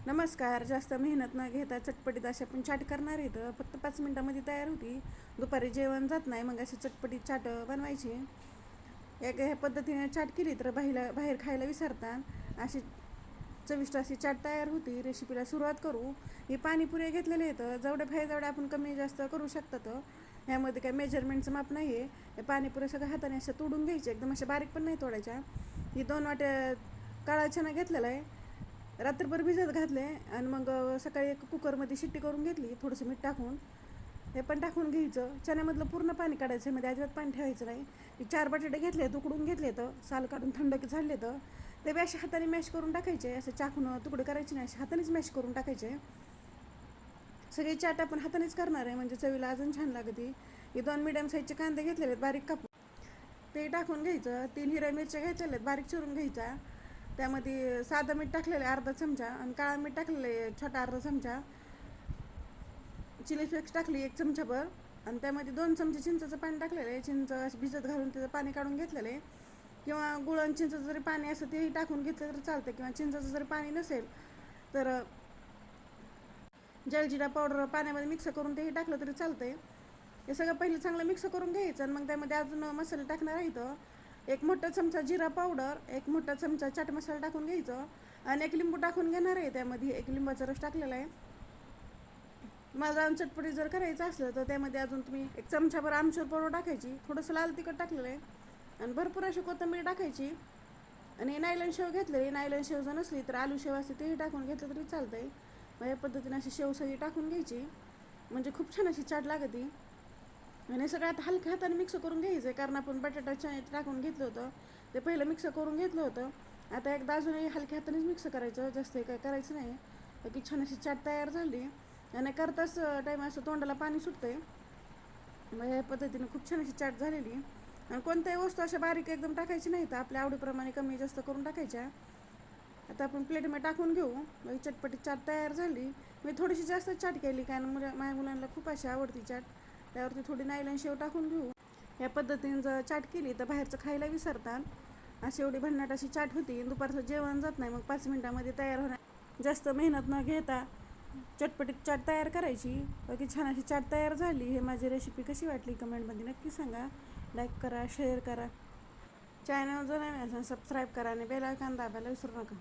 नमस्कार. जास्त मेहनत न घेता चटपटीत अशा पण चाट करणार आहेत. फक्त 5 मिनिटामध्ये तयार होती. दुपारी जेवण जात नाही, मग अशी चटपटीत चाट बनवायची. ह्या पद्धतीने चाट केली तर बाहेर खायला विसरतात. अशी चविष्ट अशी चाट तयार होती. रेसिपीला सुरुवात करू. ही पाणीपुऱ्या घेतलेले आहेत. जेवढे आपण कमी जास्त करू शकतात. ह्यामध्ये काही मेजरमेंटचं माप नाही आहे. हे पाणीपुऱ्या सगळ्या हाताने अशा तोडून घ्यायचे, एकदम अशा बारीक पण नाही तोडायच्या. ही 2 वाट्या काळा चणा घेतलेला आहे. रात्रभर भिजत घातले आणि मग सकाळी एक कुकरमध्ये शिट्टी करून घेतली, थोडंसं मीठ टाकून. हे पण टाकून घ्यायचं. चण्यामधलं पूर्ण पाणी काढायचं, मध्ये अजिबात पाणी ठेवायचं नाही. 4 बटाटे घेतले, उकडून घेतले, तर साल काढून थंड झाले, तर ते बी असे हाताने मॅश करून टाकायचे. असं चाकून तुकडे करायचे नाही, असे हातानेच मॅश करून टाकायचे. सगळी चाट आपण हातानेच करणार आहे, म्हणजे चवीला अजून छान लागते. हे 2 मीडियम साईजचे कांदे घेतलेले आहेत, बारीक कापून ते टाकून घ्यायचं. 3 हिरव्या मिरच्या घेतलेल्या आहेत, बारीक चिरून घ्यायच्या. त्यामध्ये साधं मीठ टाकलेलं आहे अर्धा चमचा, आणि काळा मीठ टाकलेलं आहे छोटा अर्धा चमचा. चिली फ्लेक्स टाकली 1 चमचाभर, आणि त्यामध्ये 2 चमचे चिंचेचं पाणी टाकलेलं आहे. चिंच भिजत घालून त्याचं पाणी काढून घेतलेलं आहे. किंवा गुळ आणि चिंचेचं जरी पाणी असं तेही टाकून घेतलं तर चालतं, किंवा चिंचेचं जरी पाणी नसेल तर जलजिरा पावडर पाण्यामध्ये मिक्स करून तेही टाकलं तरी चालतंय. हे सगळं पहिलं चांगलं मिक्स करून घ्यायचं, आणि मग त्यामध्ये अजून मसाले टाकणार आहे. इथं 1 मोठा चमचा जिरा पावडर, 1 मोठा चमचा चाट मसाला टाकून घ्यायचं, आणि 1 लिंबू टाकून घेणार आहे. त्यामध्ये 1 लिंबाचा रस टाकलेला आहे. मला चटपटी जर करायचं असलं तर त्यामध्ये अजून तुम्ही 1 चमचाभर आमचूर पावडर टाकायची, थोडंसं लाल तिखट टाकलेलं आहे, आणि भरपूर अशी कोथिंबीर टाकायची. आणि नायलॉन शेव घेतलेली. नायलॉन शेव जर नसली तर आलू शेव असते, तेही टाकून घेतलं तरी चालतंय. मग या पद्धतीने अशी शेव सगळी टाकून घ्यायची, म्हणजे खूप छान अशी चाट लागते. आणि सगळ्यात हलक्या हाताने मिक्स करून घ्यायचं आहे, कारण आपण बटाटा टाकून घेतलं होतं, ते पहिलं मिक्स करून घेतलं होतं. आता एकदा अजूनही हलक्या हातानेच मिक्स करायचं, जास्त काय करायचं नाही. की छान अशी चाट तयार झाली. आणि करताच टाईम असं तोंडाला पाणी सुटतंय. मग ह्या पद्धतीने खूप छान अशी चाट झालेली. आणि कोणत्याही वस्तू अशा बारीक एकदम टाकायची नाही, तर आपल्या आवडीप्रमाणे कमी जास्त करून टाकायच्या. आता आपण प्लेटमध्ये टाकून घेऊ. मग चटपटी चाट तयार झाली. मी थोडीशी जास्त चाट केली, कारण माझ्या मुलांना खूप अशी आवडती चाट. त्यावरती थोडी नायलॉन शेव टाकून घेऊ. या पद्धतीने जर चाट केली तर बाहेरचं खायला विसरतात. अशी एवढी भन्नाट अशी चाट होती. दुपारचं जेवण जात नाही, मग 5 मिनिटामध्ये तयार होणार. जास्त मेहनत न घेता चटपटीत चाट तयार करायची. बाकी छान अशी चाट तयार झाली. हे माझी रेसिपी कशी वाटली कमेंटमध्ये नक्की सांगा. लाईक करा, शेअर करा. चॅनल जर नाही सबस्क्राईब करा, आणि बेल आयकॉन दाबायला विसरू नका.